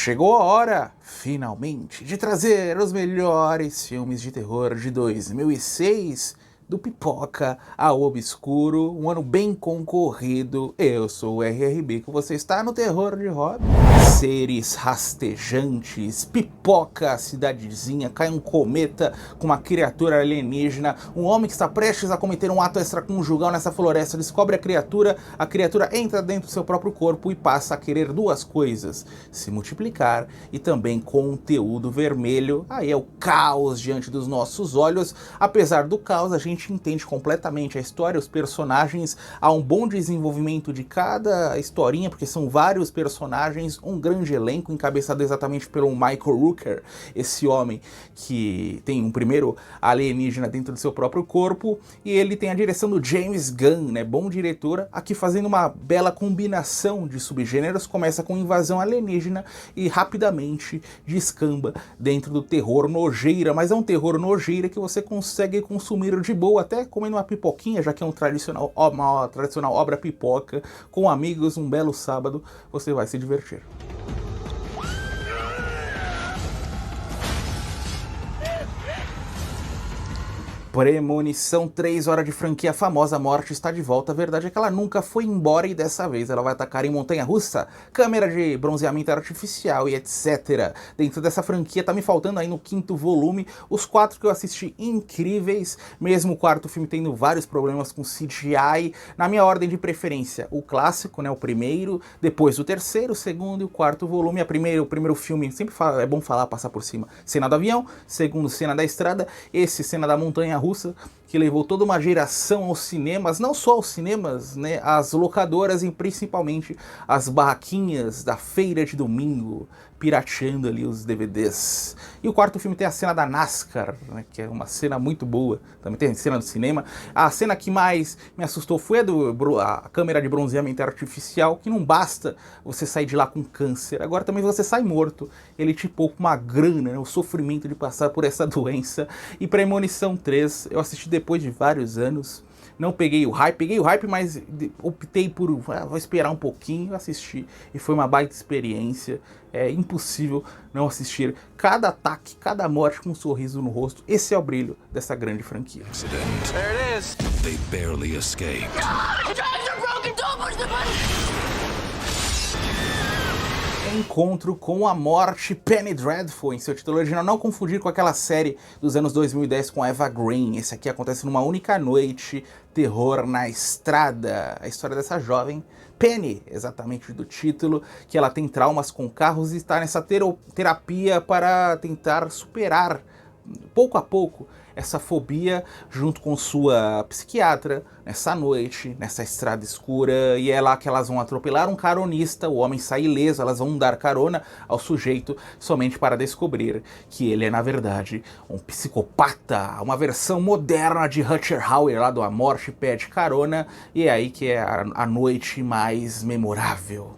Chegou a hora, finalmente, de trazer os melhores filmes de terror de 2006, do Pipoca ao Obscuro, um ano bem concorrido. Eu sou o RRB, que você está no Terror de Hobby. Seres rastejantes, pipoca a cidadezinha, cai um cometa com uma criatura alienígena, um homem que está prestes a cometer um ato extraconjugal nessa floresta descobre a criatura entra dentro do seu próprio corpo e passa a querer duas coisas: se multiplicar e também conteúdo vermelho. Aí é o caos diante dos nossos olhos. Apesar do caos, a gente entende completamente a história, os personagens, há um bom desenvolvimento de cada historinha, porque são vários personagens, um grande elenco encabeçado exatamente pelo Michael Rooker, esse homem que tem um primeiro alienígena dentro do seu próprio corpo, e ele tem a direção do James Gunn, né, bom diretor, aqui fazendo uma bela combinação de subgêneros. Começa com invasão alienígena e rapidamente descamba dentro do terror nojeira, mas é um terror nojeira que você consegue consumir de boa, até comendo uma pipoquinha, já que é uma tradicional obra pipoca, com amigos, um belo sábado, você vai se divertir. Premonição, 3 horas de franquia famosa, a morte está de volta. A verdade é que ela nunca foi embora e dessa vez ela vai atacar em montanha-russa, câmera de bronzeamento artificial e etc. Dentro dessa franquia tá me faltando aí no 5º volume os 4 que eu assisti incríveis, mesmo o 4º filme tendo vários problemas com CGI. Na minha ordem de preferência, o clássico, né, o primeiro, depois o terceiro, o segundo e o 4º volume. O primeiro filme, sempre é bom falar, passar por cima, cena do avião, segundo, cena da estrada, esse, cena da montanha-russa, que levou toda uma geração aos cinemas, não só aos cinemas, né, às locadoras e principalmente às barraquinhas da feira de domingo, pirateando ali os DVDs. E o 4º filme tem a cena da NASCAR, né, que é uma cena muito boa, também tem a cena do cinema. A cena que mais me assustou foi a câmera de bronzeamento artificial, que não basta você sair de lá com câncer, agora também você sai morto. Ele te poupa uma grana, né, o sofrimento de passar por essa doença. E Premonição 3, eu assisti depois de vários anos. Não peguei o hype, mas optei por, vou esperar um pouquinho, assisti, e foi uma baita experiência. É impossível não assistir cada ataque, cada morte com um sorriso no rosto. Esse é o brilho dessa grande franquia. There it is. They barely escaped. Encontro com a morte, Penny Dreadful em seu título original, não confundir com aquela série dos anos 2010 com Eva Green. Esse aqui acontece numa única noite, terror na estrada. A história dessa jovem, Penny, exatamente do título, que ela tem traumas com carros e está nessa terapia para tentar superar, pouco a pouco, essa fobia junto com sua psiquiatra nessa noite, nessa estrada escura, e é lá que elas vão atropelar um caronista, o homem sai ileso, elas vão dar carona ao sujeito somente para descobrir que ele é na verdade um psicopata, uma versão moderna de Rutger Hauer lá do A Morte Pede Carona, e é aí que é a noite mais memorável.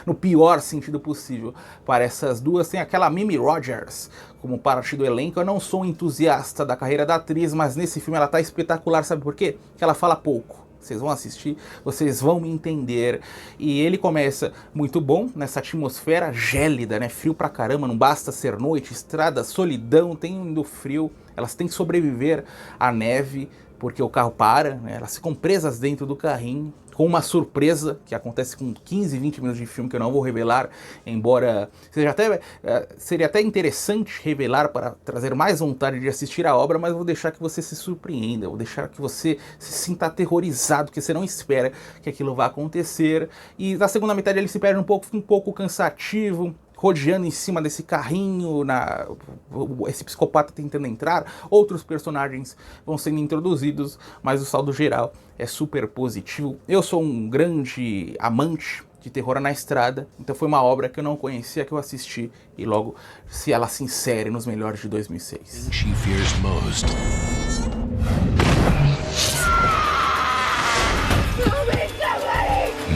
No pior sentido possível, para essas duas. Tem aquela Mimi Rogers como parte do elenco. Eu não sou um entusiasta da carreira da atriz, mas nesse filme ela tá espetacular, sabe por quê? Porque ela fala pouco. Vocês vão assistir, vocês vão me entender. E ele começa muito bom nessa atmosfera gélida, né? Frio pra caramba, não basta ser noite, estrada, solidão, tem do frio. Elas têm que sobreviver à neve, porque o carro para, né? Elas ficam presas dentro do carrinho, com uma surpresa que acontece com 15, 20 minutos de filme que eu não vou revelar, embora seria até interessante revelar para trazer mais vontade de assistir a obra, mas eu vou deixar que você se surpreenda, vou deixar que você se sinta aterrorizado, porque você não espera que aquilo vá acontecer. E na segunda metade ele se perde fica um pouco cansativo, rodeando em cima desse carrinho, esse psicopata tentando entrar, outros personagens vão sendo introduzidos, mas o saldo geral é super positivo. Eu sou um grande amante de terror na estrada, então foi uma obra que eu não conhecia, que eu assisti, e logo ela se insere nos melhores de 2006. She fears most.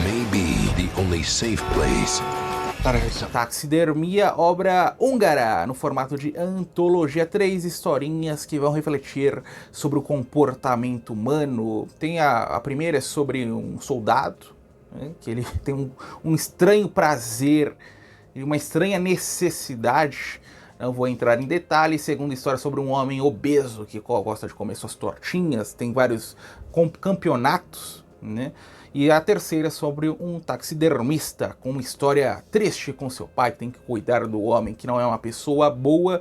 Maybe the only safe place. Taxidermia, obra húngara, no formato de antologia, 3 historinhas que vão refletir sobre o comportamento humano. Tem a primeira é sobre um soldado, né, que ele tem um estranho prazer e uma estranha necessidade. Não vou entrar em detalhes. Segunda história sobre um homem obeso que gosta de comer suas tortinhas, tem vários campeonatos, né? E a terceira sobre um taxidermista com uma história triste com seu pai, que tem que cuidar do homem, que não é uma pessoa boa.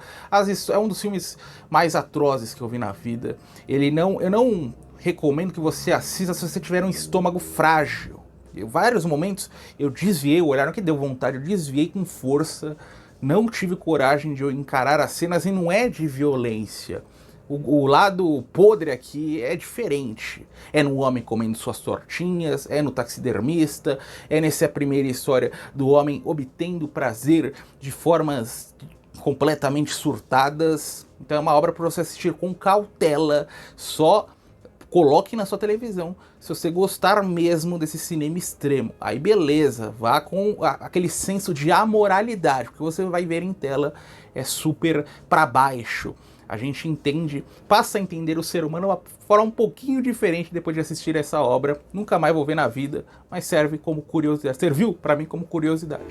É um dos filmes mais atrozes que eu vi na vida. Eu não recomendo que você assista se você tiver um estômago frágil. Em vários momentos eu desviei o olhar, não que deu vontade, eu desviei com força. Não tive coragem de encarar as cenas e não é de violência. O lado podre aqui é diferente. É no homem comendo suas tortinhas, é no taxidermista, é nessa primeira história do homem obtendo prazer de formas completamente surtadas. Então é uma obra para você assistir com cautela, só coloque na sua televisão se você gostar mesmo desse cinema extremo. Aí beleza, vá com aquele senso de amoralidade, porque você vai ver em tela é super para baixo. A gente entende, passa a entender o ser humano de uma forma um pouquinho diferente depois de assistir essa obra. Nunca mais vou ver na vida, mas serve como curiosidade. Serviu para mim como curiosidade.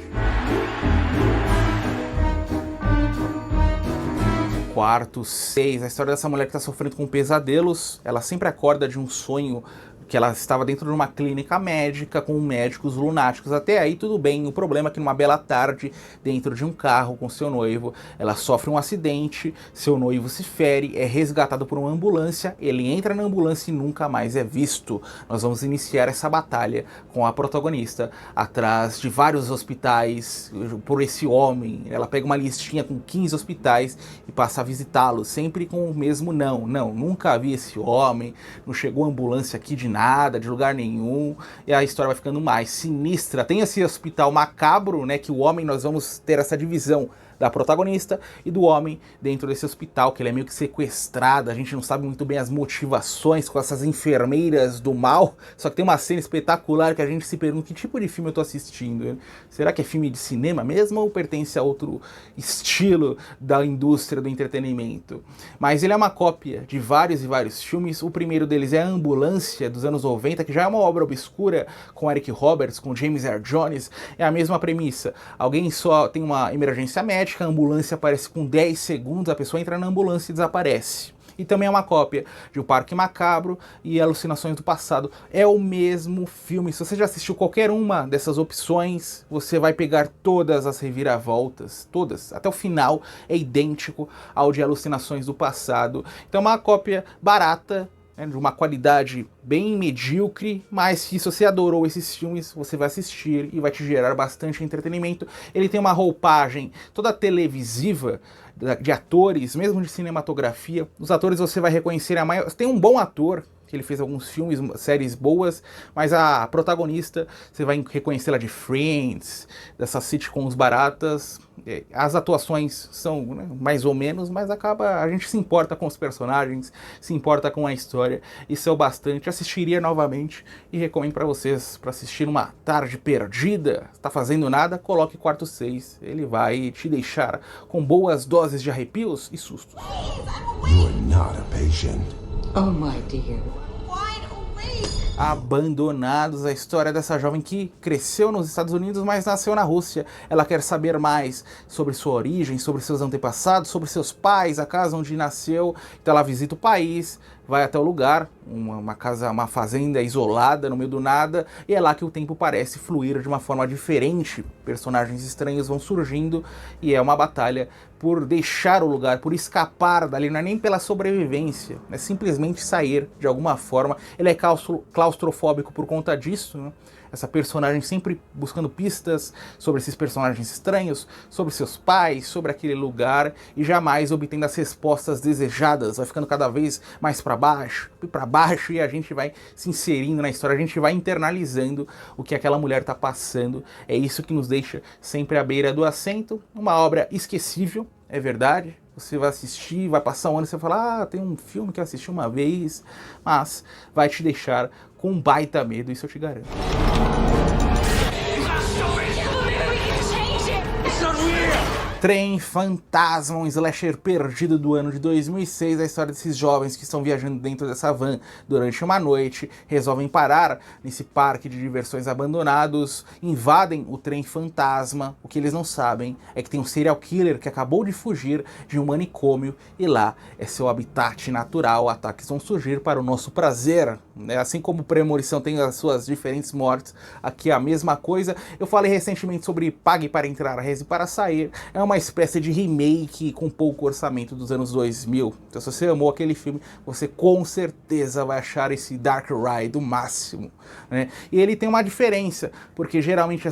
Quarto 6, a história dessa mulher que está sofrendo com pesadelos. Ela sempre acorda de um sonho que ela estava dentro de uma clínica médica com médicos lunáticos. Até aí tudo bem, o problema é que numa bela tarde, dentro de um carro com seu noivo, ela sofre um acidente, seu noivo se fere, é resgatado por uma ambulância, ele entra na ambulância e nunca mais é visto. Nós vamos iniciar essa batalha com a protagonista, atrás de vários hospitais, por esse homem. Ela pega uma listinha com 15 hospitais e passa a visitá-los, sempre com o mesmo não, nunca vi esse homem, não chegou ambulância aqui de nada, de lugar nenhum, e a história vai ficando mais sinistra. Tem esse hospital macabro, né, que o homem, nós vamos ter essa divisão da protagonista e do homem dentro desse hospital, que ele é meio que sequestrado, a gente não sabe muito bem as motivações com essas enfermeiras do mal, só que tem uma cena espetacular que a gente se pergunta que tipo de filme eu tô assistindo. Será que é filme de cinema mesmo ou pertence a outro estilo da indústria do entretenimento? Mas ele é uma cópia de vários e vários filmes. O primeiro deles é A Ambulância, dos anos 90, que já é uma obra obscura com Eric Roberts, com James Earl Jones. É a mesma premissa, alguém só tem uma emergência médica, a ambulância aparece com 10 segundos, a pessoa entra na ambulância e desaparece. E também é uma cópia de O Parque Macabro e Alucinações do Passado. É o mesmo filme. Se você já assistiu qualquer uma dessas opções, você vai pegar todas as reviravoltas, todas, até o final é idêntico ao de Alucinações do Passado. Então é uma cópia barata, de uma qualidade bem medíocre, mas que se você adorou esses filmes, você vai assistir e vai te gerar bastante entretenimento. Ele tem uma roupagem toda televisiva, de atores, mesmo de cinematografia. Os atores você vai reconhecer a maior... Tem um bom ator, que ele fez alguns filmes, séries boas, mas a protagonista, você vai reconhecê-la de Friends, dessas sitcoms baratas. As atuações são, né, mais ou menos, mas a gente se importa com os personagens, se importa com a história, isso é o bastante. Assistiria novamente e recomendo para vocês, para assistir uma tarde perdida, tá fazendo nada, coloque Quarto 6, ele vai te deixar com boas doses de arrepios e sustos. You are not a patient. Oh, my dear. Abandonados, a história dessa jovem que cresceu nos Estados Unidos, mas nasceu na Rússia. Ela quer saber mais sobre sua origem, sobre seus antepassados, sobre seus pais, a casa onde nasceu. Então ela visita o país, vai até o lugar, uma fazenda isolada no meio do nada, e é lá que o tempo parece fluir de uma forma diferente. Personagens estranhos vão surgindo e é uma batalha por deixar o lugar, por escapar dali, não é nem pela sobrevivência, é simplesmente sair de alguma forma. Ele é claustrofóbico por conta disso, né? Essa personagem sempre buscando pistas sobre esses personagens estranhos, sobre seus pais, sobre aquele lugar, e jamais obtendo as respostas desejadas. Vai ficando cada vez mais para baixo, e a gente vai se inserindo na história, a gente vai internalizando o que aquela mulher está passando. É isso que nos deixa sempre à beira do assento. Uma obra esquecível, é verdade. Você vai assistir, vai passar um ano e você vai falar, tem um filme que eu assisti uma vez, mas vai te deixar com um baita medo, isso eu te garanto. Trem Fantasma, um slasher perdido do ano de 2006, a história desses jovens que estão viajando dentro dessa van durante uma noite, resolvem parar nesse parque de diversões abandonados, invadem o Trem Fantasma. O que eles não sabem é que tem um serial killer que acabou de fugir de um manicômio e lá é seu habitat natural. Ataques vão surgir para o nosso prazer, né? Assim como Premonição tem as suas diferentes mortes, aqui é a mesma coisa. Eu falei recentemente sobre Pague para Entrar, Reze para Sair. É uma espécie de remake com pouco orçamento dos anos 2000. Então se você amou aquele filme, você com certeza vai achar esse Dark Ride o máximo, né? E ele tem uma diferença, porque geralmente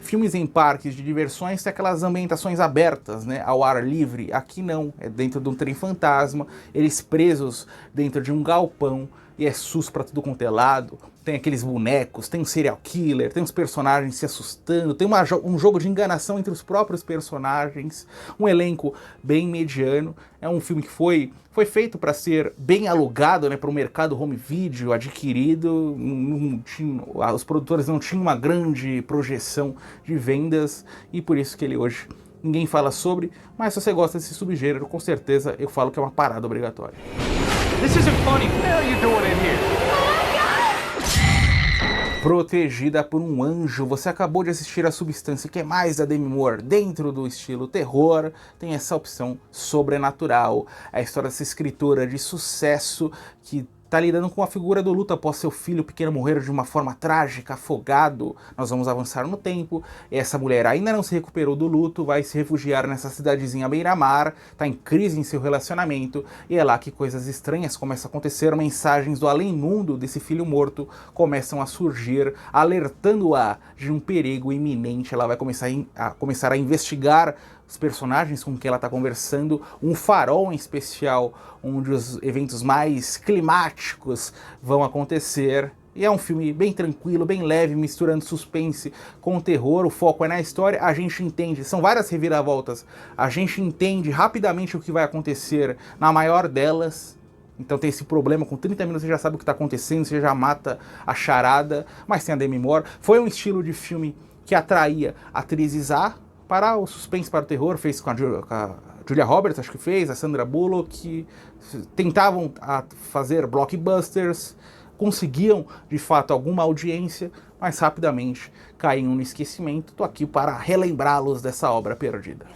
filmes em parques de diversões tem aquelas ambientações abertas, né, ao ar livre. Aqui não, é dentro de um trem fantasma, eles presos dentro de um galpão, e é susto pra tudo quanto é lado. Tem aqueles bonecos, tem um serial killer, tem os personagens se assustando, tem um jogo de enganação entre os próprios personagens, um elenco bem mediano. É um filme que foi feito para ser bem alugado, né, para o mercado home video adquirido. Os produtores não tinham uma grande projeção de vendas e por isso que ele hoje ninguém fala sobre, mas se você gosta desse subgênero, com certeza eu falo que é uma parada obrigatória. This isn't funny. What the hell are you doing in here? Protegida por um Anjo, você acabou de assistir a Substância, que é mais da Demi Moore. Dentro do estilo terror, tem essa opção sobrenatural. A história dessa escritora de sucesso que tá lidando com a figura do luto após seu filho pequeno morrer de uma forma trágica, afogado. Nós vamos avançar no tempo. Essa mulher ainda não se recuperou do luto, vai se refugiar nessa cidadezinha beira-mar, tá em crise em seu relacionamento, e é lá que coisas estranhas começam a acontecer. Mensagens do além-mundo desse filho morto começam a surgir, alertando-a de um perigo iminente. Ela vai começar a investigar os personagens com quem ela está conversando, um farol em especial, onde os eventos mais climáticos vão acontecer. E é um filme bem tranquilo, bem leve, misturando suspense com terror. O foco é na história, a gente entende, são várias reviravoltas, a gente entende rapidamente o que vai acontecer na maior delas. Então tem esse problema, com 30 minutos você já sabe o que está acontecendo, você já mata a charada, mas tem a Demi Moore. Foi um estilo de filme que atraía atrizes para o suspense, para o terror, fez com a Julia Roberts, acho que fez, a Sandra Bullock, que tentavam fazer blockbusters, conseguiam de fato alguma audiência, mas rapidamente caíam no esquecimento. Tô aqui para relembrá-los dessa obra perdida.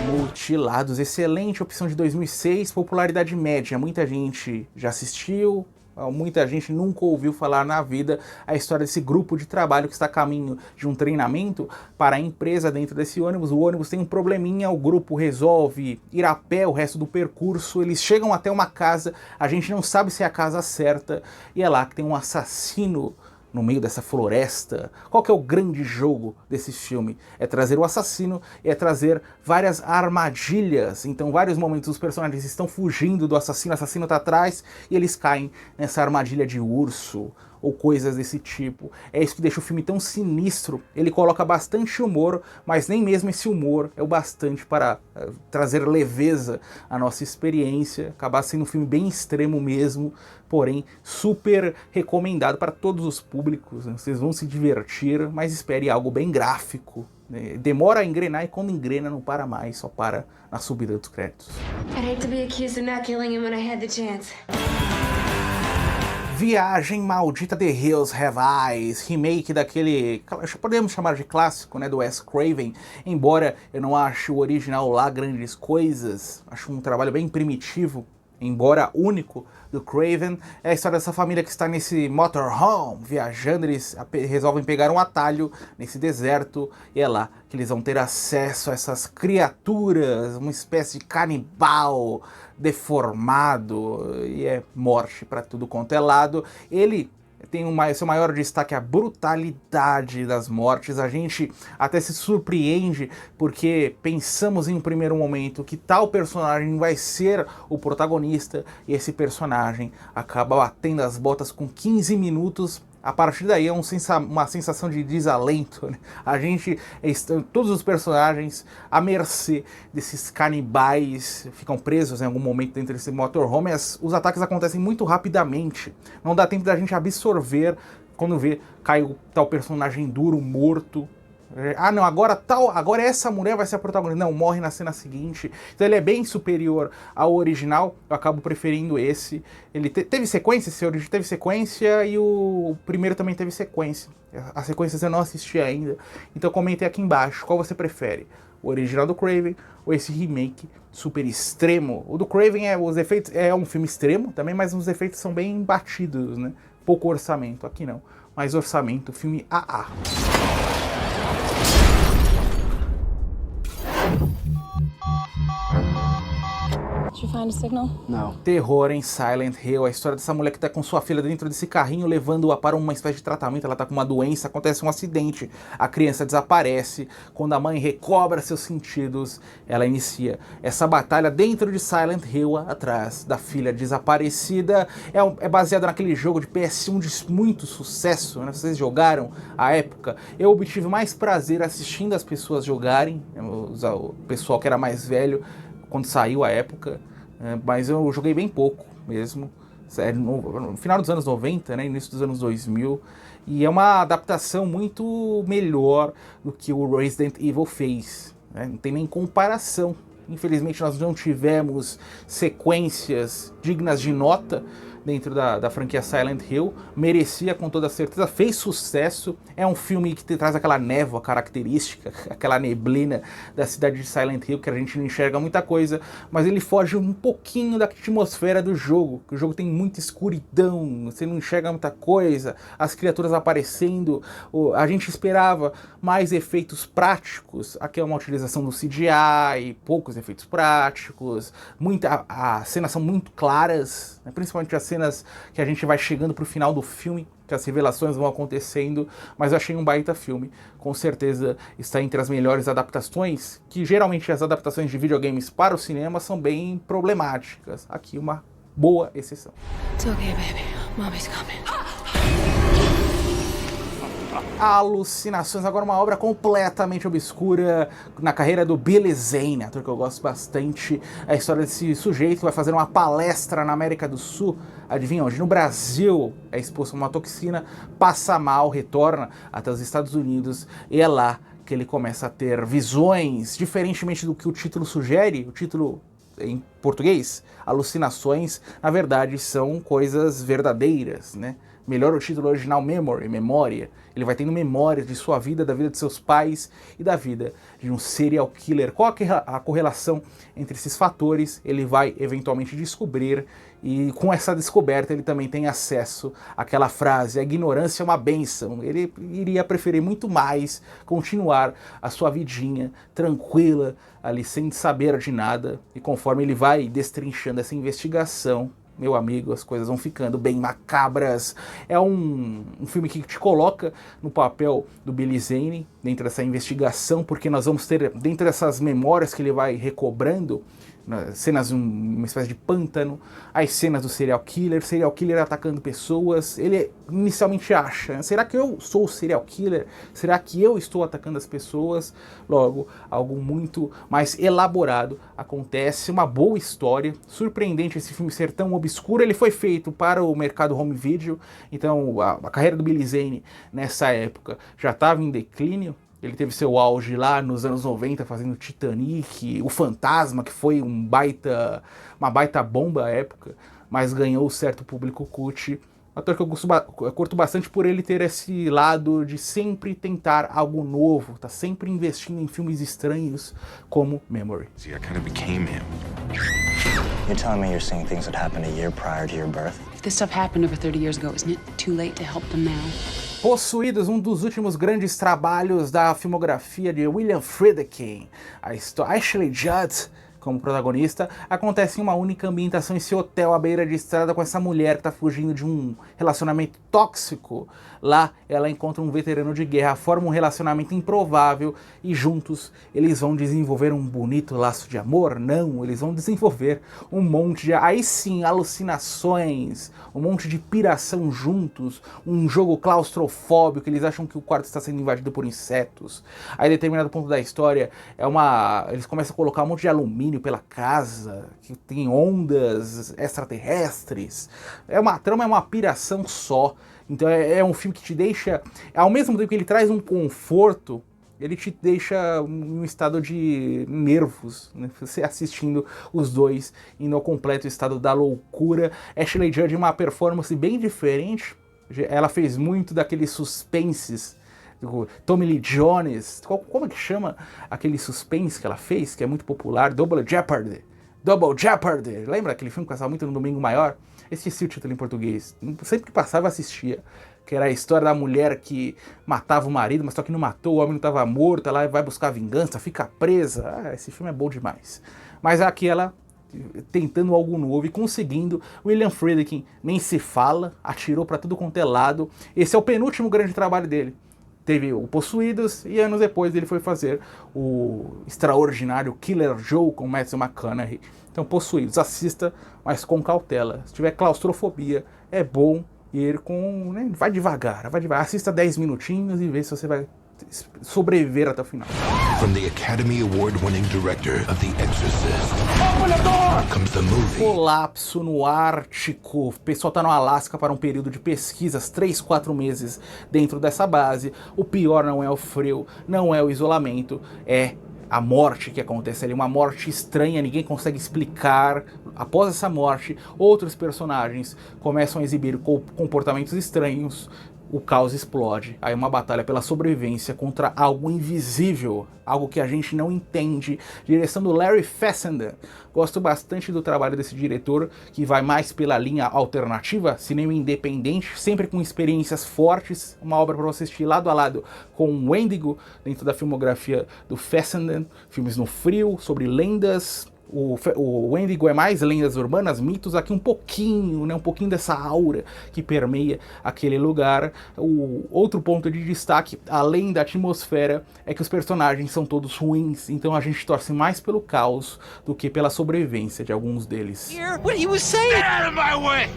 Mutilados, excelente opção de 2006, popularidade média, muita gente já assistiu, muita gente nunca ouviu falar na vida. A história desse grupo de trabalho que está a caminho de um treinamento para a empresa dentro desse ônibus. O ônibus tem um probleminha, o grupo resolve ir a pé o resto do percurso, eles chegam até uma casa, a gente não sabe se é a casa certa, e é lá que tem um assassino no meio dessa floresta. Qual que é o grande jogo desse filme? É trazer o assassino, é trazer várias armadilhas. Então, vários momentos os personagens estão fugindo do assassino, o assassino tá atrás e eles caem nessa armadilha de urso ou coisas desse tipo. É isso que deixa o filme tão sinistro. Ele coloca bastante humor, mas nem mesmo esse humor é o bastante para trazer leveza à nossa experiência. Acabar sendo um filme bem extremo mesmo, porém super recomendado para todos os públicos, né? Vocês vão se divertir, mas espere algo bem gráfico, né? Demora a engrenar e quando engrena não para mais, só para na subida dos créditos. I'd hate to be accused of not killing him when I had the chance. Viagem Maldita, The Hills Have Eyes, remake daquele, podemos chamar de clássico, né, do Wes Craven, embora eu não ache o original lá grandes coisas, acho um trabalho bem primitivo, embora único, do Craven. É a história dessa família que está nesse motorhome, viajando, eles resolvem pegar um atalho nesse deserto, e é lá que eles vão ter acesso a essas criaturas, uma espécie de canibal deformado, e é morte para tudo quanto é lado. Ele tem seu maior destaque a brutalidade das mortes. A gente até se surpreende porque pensamos em um primeiro momento que tal personagem vai ser o protagonista e esse personagem acaba batendo as botas com 15 minutos. A partir daí é uma sensação de desalento, né? A gente, todos os personagens à mercê desses canibais, ficam presos em algum momento dentro desse motorhome. Os ataques acontecem muito rapidamente, não dá tempo da gente absorver quando vê, cai o tal personagem duro, morto. Ah, não, agora essa mulher vai ser a protagonista. Não, morre na cena seguinte. Então ele é bem superior ao original. Eu acabo preferindo esse. Ele teve sequência, esse original teve sequência e o primeiro também teve sequência. As sequências eu não assisti ainda. Então comentei aqui embaixo qual você prefere. O original do Craven ou esse remake super extremo. O do Craven os efeitos é um filme extremo também, mas os efeitos são bem batidos, né? Pouco orçamento. Aqui não. Mais orçamento, filme AA. Did you find a signal? No. Terror em Silent Hill, a história dessa mulher que tá com sua filha dentro desse carrinho, levando-a para uma espécie de tratamento, ela tá com uma doença, acontece um acidente, a criança desaparece, quando a mãe recobra seus sentidos, ela inicia essa batalha dentro de Silent Hill, atrás da filha desaparecida. É baseado naquele jogo de PS1 de muito sucesso, né? Vocês jogaram à época, eu obtive mais prazer assistindo as pessoas jogarem, o pessoal que era mais velho, quando saiu a época, mas eu joguei bem pouco mesmo, no final dos anos 90, né, início dos anos 2000, e é uma adaptação muito melhor do que o Resident Evil fez, né, não tem nem comparação. Infelizmente nós não tivemos sequências dignas de nota dentro da franquia Silent Hill, merecia com toda certeza, fez sucesso, é um filme que traz aquela névoa característica, aquela neblina da cidade de Silent Hill, que a gente não enxerga muita coisa, mas ele foge um pouquinho da atmosfera do jogo, que o jogo tem muita escuridão, você não enxerga muita coisa, as criaturas aparecendo, a gente esperava mais efeitos práticos, aqui é uma utilização do CGI, poucos efeitos práticos, as cenas são muito claras, né, principalmente as cenas que a gente vai chegando pro final do filme, que as revelações vão acontecendo, mas eu achei um baita filme, com certeza está entre as melhores adaptações, que geralmente as adaptações de videogames para o cinema são bem problemáticas, aqui uma boa exceção. It's okay, baby. Mommy's coming. Alucinações, agora uma obra completamente obscura na carreira do Billy Zane, ator que eu gosto bastante. A história desse sujeito que vai fazer uma palestra na América do Sul, adivinha onde? No Brasil, é exposto a uma toxina, passa mal, retorna até os Estados Unidos e é lá que ele começa a ter visões, diferentemente do que o título sugere, o título em português, alucinações, na verdade são coisas verdadeiras, né? Melhor o título original, Memory, memória. Ele vai tendo memórias de sua vida, da vida de seus pais e da vida de um serial killer. Qual a correlação entre esses fatores? Ele vai eventualmente descobrir, e com essa descoberta ele também tem acesso àquela frase, a ignorância é uma bênção. Ele iria preferir muito mais continuar a sua vidinha tranquila, ali sem saber de nada, e conforme ele vai destrinchando essa investigação, meu amigo, as coisas vão ficando bem macabras. É um filme que te coloca no papel do Billy Zane dentro dessa investigação, porque nós vamos ter, dentro dessas memórias que ele vai recobrando, cenas de uma espécie de pântano, as cenas do serial killer atacando pessoas. Ele inicialmente acha, será que eu sou o serial killer? Será que eu estou atacando as pessoas? Logo, algo muito mais elaborado acontece, uma boa história, surpreendente esse filme ser tão obscuro. Ele foi feito para o mercado home video, então a carreira do Billy Zane nessa época já estava em declínio. Ele teve seu auge lá nos anos 90 fazendo Titanic, O Fantasma, que foi uma baita bomba à época, mas ganhou certo público cult. Um ator que eu curto bastante por ele ter esse lado de sempre tentar algo novo, tá sempre investindo em filmes estranhos como Memory. See, I kind of became him. You're telling me you're seeing things that happened a year prior to your birth? If this stuff happened over 30 years ago, isn't it too late to help them now? Possuídos, um dos últimos grandes trabalhos da filmografia de William Friedkin, a Ashley Judd como protagonista, acontece em uma única ambientação, esse hotel à beira de estrada, com essa mulher que está fugindo de um relacionamento tóxico. Lá ela encontra um veterano de guerra, forma um relacionamento improvável e juntos eles vão desenvolver um bonito laço de amor? Não, eles vão desenvolver um monte de, aí sim, alucinações, um monte de piração juntos, um jogo claustrofóbico, eles acham que o quarto está sendo invadido por insetos. Aí, em determinado ponto da história, eles começam a colocar um monte de alumínio domínio pela casa, que tem ondas extraterrestres. A trama é uma piração só. Então é um filme que te deixa, ao mesmo tempo que ele traz um conforto, ele te deixa em um estado de nervos, né? Você assistindo os dois indo ao completo estado da loucura. Ashley Judd, uma performance bem diferente. Ela fez muito daqueles suspenses. Tommy Lee Jones, como é que chama aquele suspense que ela fez, que é muito popular? Double Jeopardy. Lembra aquele filme que passava muito no Domingo Maior? Esqueci o título em português. Sempre que passava eu assistia. Que era a história da mulher que matava o marido, mas só que não matou, o homem não estava morto, ela vai buscar vingança, fica presa. Esse filme é bom demais. Mas aqui ela tentando algo novo e conseguindo. William Friedkin nem se fala, atirou para tudo quanto é lado. Esse é o penúltimo grande trabalho dele. Teve o Possuídos e anos depois ele foi fazer o extraordinário Killer Joe com Matthew McConaughey. Então, Possuídos, assista, mas com cautela. Se tiver claustrofobia, é bom ir com... né, vai devagar. Assista 10 minutinhos e vê se você vai sobreviver até o final. From the Academy Award-winning director of The Exorcist, comes the movie. Colapso no Ártico. O pessoal tá no Alasca para um período de pesquisas, 3-4 meses dentro dessa base. O pior não é o frio, não é o isolamento, é a morte que acontece ali, uma morte estranha, ninguém consegue explicar. Após essa morte, outros personagens começam a exibir comportamentos estranhos, o caos explode. Aí uma batalha pela sobrevivência contra algo invisível, algo que a gente não entende. Direção do Larry Fessenden. Gosto bastante do trabalho desse diretor, que vai mais pela linha alternativa, cinema independente, sempre com experiências fortes. Uma obra para você assistir lado a lado com o Wendigo, dentro da filmografia do Fessenden. Filmes no frio, sobre lendas. O Wendigo é mais lendas urbanas, mitos, aqui um pouquinho dessa aura que permeia aquele lugar. O outro ponto de destaque, além da atmosfera, é que os personagens são todos ruins, então a gente torce mais pelo caos do que pela sobrevivência de alguns deles. What he was saying! Get out of my way!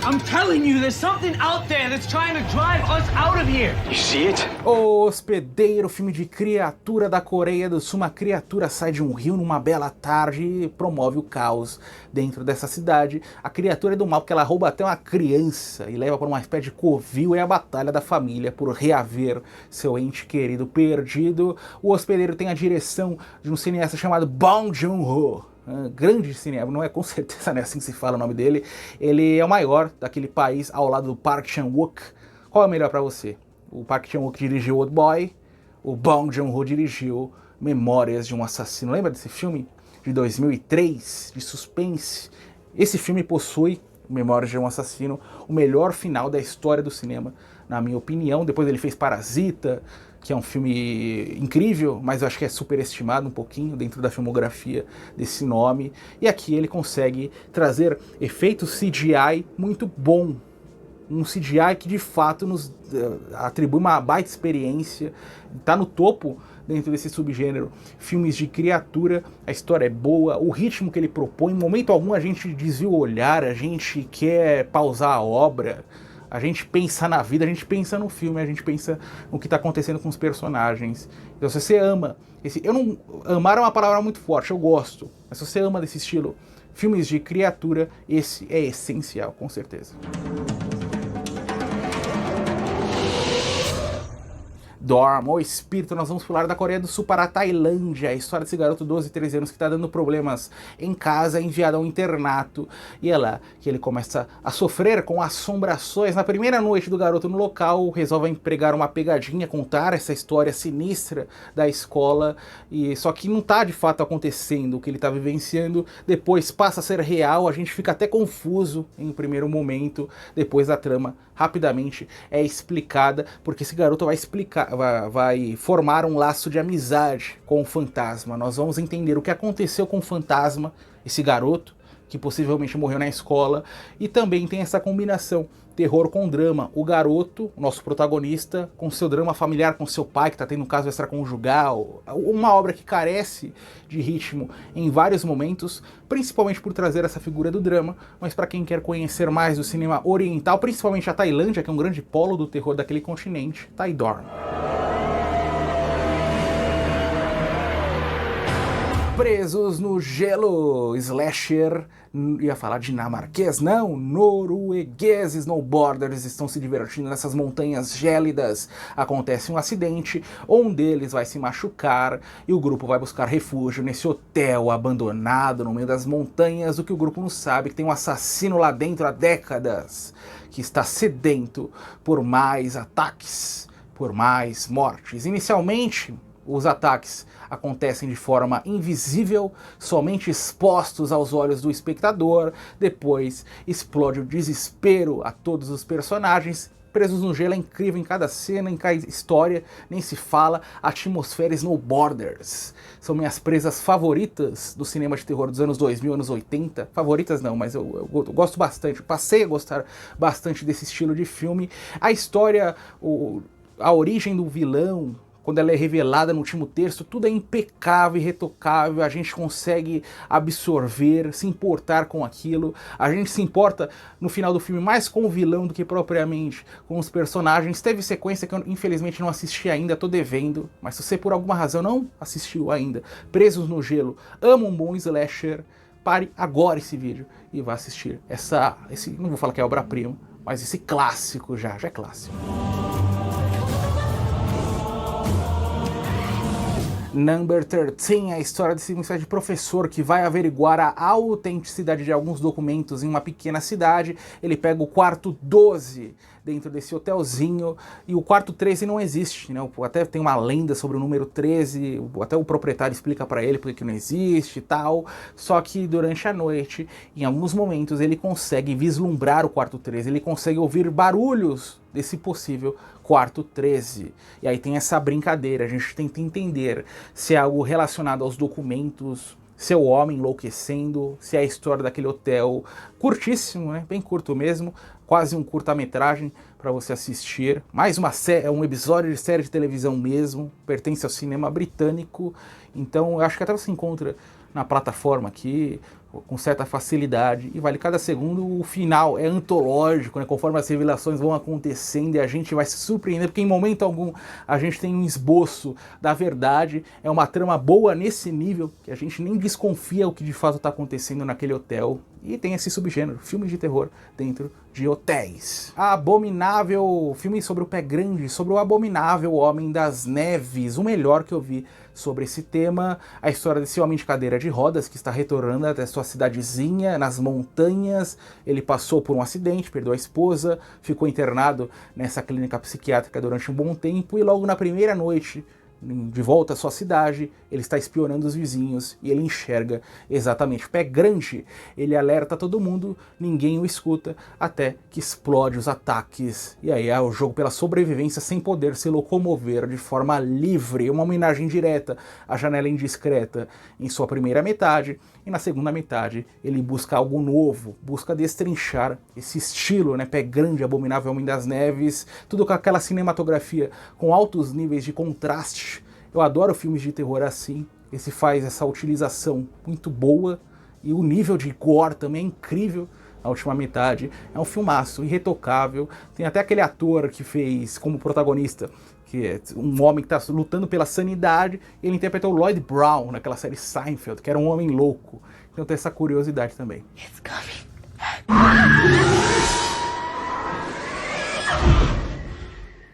I'm telling you, there's something out there that's trying to drive us out of here. You see it? O Hospedeiro, filme de criatura da Coreia do Sul. Uma criatura sai de um rio numa bela tarde e promove o caos dentro dessa cidade. A criatura é do mal porque ela rouba até uma criança e leva para uma espécie de covil. É a batalha da família por reaver seu ente querido perdido. O Hospedeiro tem a direção de um cineasta chamado Bong Joon-ho. Grande cineasta, não é, com certeza não é assim que se fala o nome dele. Ele é o maior daquele país ao lado do Park Chan-wook. Qual é o melhor para você? O Park Chan-wook dirigiu Old Boy, o Bong Joon-ho dirigiu Memórias de um Assassino. Lembra desse filme? De 2003, de suspense. Esse filme possui, Memórias de um Assassino, o melhor final da história do cinema, na minha opinião. Depois ele fez Parasita, que é um filme incrível, mas eu acho que é superestimado um pouquinho dentro da filmografia desse nome. E aqui ele consegue trazer efeitos CGI muito bom. Um CGI que de fato nos atribui uma baita experiência, está no topo dentro desse subgênero. Filmes de criatura, a história é boa, o ritmo que ele propõe, em momento algum a gente desvia o olhar, a gente quer pausar a obra, a gente pensa na vida, a gente pensa no filme, a gente pensa no que está acontecendo com os personagens. Então se você ama, amar é uma palavra muito forte, eu gosto, mas se você ama desse estilo, filmes de criatura, esse é essencial, com certeza. Dorm, o espírito, nós vamos pular da Coreia do Sul para a Tailândia. A história desse garoto de 12, 13 anos que está dando problemas em casa, enviado a um internato. E é lá que ele começa a sofrer com assombrações. Na primeira noite do garoto no local, resolve empregar uma pegadinha, contar essa história sinistra da escola. E só que não está de fato acontecendo o que ele está vivenciando. Depois passa a ser real, a gente fica até confuso em um primeiro momento. Depois a trama rapidamente é explicada, porque esse garoto vai formar um laço de amizade com o fantasma. Nós vamos entender o que aconteceu com o fantasma, esse garoto que possivelmente morreu na escola, e também tem essa combinação terror com drama. O garoto, o nosso protagonista, com seu drama familiar com seu pai, que está tendo um caso extraconjugal, uma obra que carece de ritmo em vários momentos, principalmente por trazer essa figura do drama, mas para quem quer conhecer mais do cinema oriental, principalmente a Tailândia, que é um grande polo do terror daquele continente, tá aí Dorm. Presos no Gelo, slasher, ia falar dinamarquês, não, noruegueses snowboarders estão se divertindo nessas montanhas gélidas. Acontece um acidente, um deles vai se machucar e o grupo vai buscar refúgio nesse hotel abandonado no meio das montanhas. O que o grupo não sabe é que tem um assassino lá dentro há décadas, que está sedento por mais ataques, por mais mortes. Inicialmente, os ataques acontecem de forma invisível, somente expostos aos olhos do espectador. Depois explode o desespero a todos os personagens. Presos no Gelo é incrível em cada cena, em cada história, nem se fala. Atmosfera Snowboarders são minhas presas favoritas do cinema de terror dos anos 2000, anos 80. Favoritas não, mas eu gosto bastante, passei a gostar bastante desse estilo de filme. A história, a origem do vilão, quando ela é revelada no último terço, tudo é impecável e retocável, a gente consegue absorver, se importar com aquilo, a gente se importa no final do filme mais com o vilão do que propriamente com os personagens. Teve sequência que eu infelizmente não assisti ainda, tô devendo, mas se você por alguma razão não assistiu ainda, Presos no Gelo, ama um bom slasher, pare agora esse vídeo e vá assistir esse, não vou falar que é obra-prima, mas esse clássico já é clássico. Number 13, a história desse de professor que vai averiguar a autenticidade de alguns documentos em uma pequena cidade. Ele pega o quarto 12 dentro desse hotelzinho, e o quarto 13 não existe, né? Até tem uma lenda sobre o número 13, até o proprietário explica pra ele porque que não existe e tal, só que durante a noite, em alguns momentos, ele consegue vislumbrar o quarto 13, ele consegue ouvir barulhos desse possível quarto 13. E aí tem essa brincadeira, a gente tenta entender se é algo relacionado aos documentos, se é o homem enlouquecendo, se é a história daquele hotel curtíssimo, né? Bem curto mesmo, quase um curta-metragem para você assistir. Mais uma série, um episódio de série de televisão mesmo, pertence ao cinema britânico, então eu acho que até você encontra na plataforma aqui, com certa facilidade, e vale cada segundo. O final é antológico, né? Conforme as revelações vão acontecendo e a gente vai se surpreender, porque em momento algum a gente tem um esboço da verdade, é uma trama boa nesse nível, que a gente nem desconfia o que de fato está acontecendo naquele hotel, e tem esse subgênero, filmes de terror dentro de hotéis. Abominável, filme sobre o pé grande, sobre o abominável Homem das Neves, o melhor que eu vi sobre esse tema, a história desse homem de cadeira de rodas que está retornando até sua cidadezinha, nas montanhas. Ele passou por um acidente, perdeu a esposa, ficou internado nessa clínica psiquiátrica durante um bom tempo, e logo na primeira noite, de volta à sua cidade, ele está espionando os vizinhos e ele enxerga exatamente o pé grande. Ele alerta todo mundo, ninguém o escuta, até que explode os ataques. E aí é o jogo pela sobrevivência sem poder se locomover de forma livre. Uma homenagem direta à Janela Indiscreta em sua primeira metade. E na segunda metade ele busca algo novo, busca destrinchar esse estilo, né, pé grande, abominável Homem das Neves, tudo com aquela cinematografia com altos níveis de contraste. Eu adoro filmes de terror assim, esse faz essa utilização muito boa, e o nível de gore também é incrível. A última metade é um filmaço, irretocável. Tem até aquele ator que fez como protagonista, que é um homem que está lutando pela sanidade. Ele interpretou o Lloyd Brown naquela série Seinfeld, que era um homem louco. Então tem essa curiosidade também. It's coming.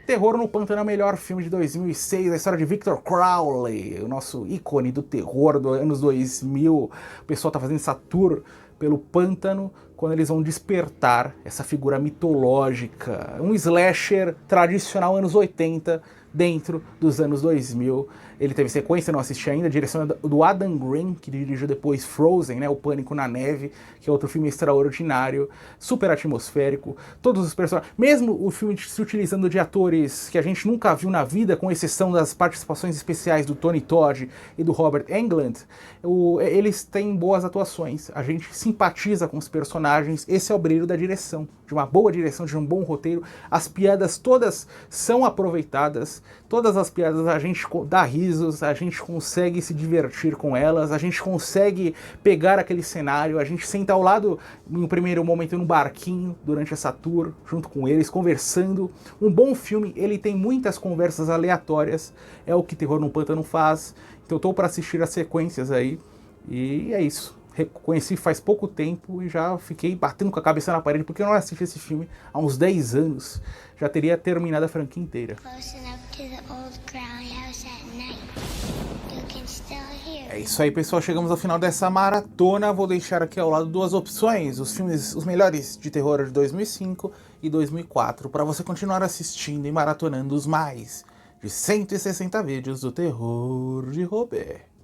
Terror no Pântano é o melhor filme de 2006, a história de Victor Crowley, o nosso ícone do terror dos anos 2000. O pessoal tá fazendo essa tour pelo pântano quando eles vão despertar essa figura mitológica. Um slasher tradicional anos 80 dentro dos anos 2000. Ele teve sequência, não assisti ainda, a direção do Adam Green, que dirigiu depois Frozen, né, O Pânico na Neve, que é outro filme extraordinário, super atmosférico, todos os personagens, mesmo o filme se utilizando de atores que a gente nunca viu na vida, com exceção das participações especiais do Tony Todd e do Robert Englund, eles têm boas atuações, a gente simpatiza com os personagens. Esse é o brilho da direção, de uma boa direção, de um bom roteiro. As piadas todas são aproveitadas, Todas as piadas a gente dá risos, a gente consegue se divertir com elas, a gente consegue pegar aquele cenário, a gente senta ao lado, em um primeiro momento, no barquinho, durante essa tour, junto com eles, conversando. Um bom filme, ele tem muitas conversas aleatórias, é o que Terror no Pântano faz. Então eu tô para assistir as sequências aí, e é isso. Conheci faz pouco tempo e já fiquei batendo com a cabeça na parede, porque eu não assisti esse filme há uns 10 anos. Já teria terminado a franquia inteira. É isso aí, pessoal. Chegamos ao final dessa maratona. Vou deixar aqui ao lado duas opções, os filmes, os melhores de terror de 2005 e 2004, para você continuar assistindo e maratonando os mais de 160 vídeos do Terror de Robert.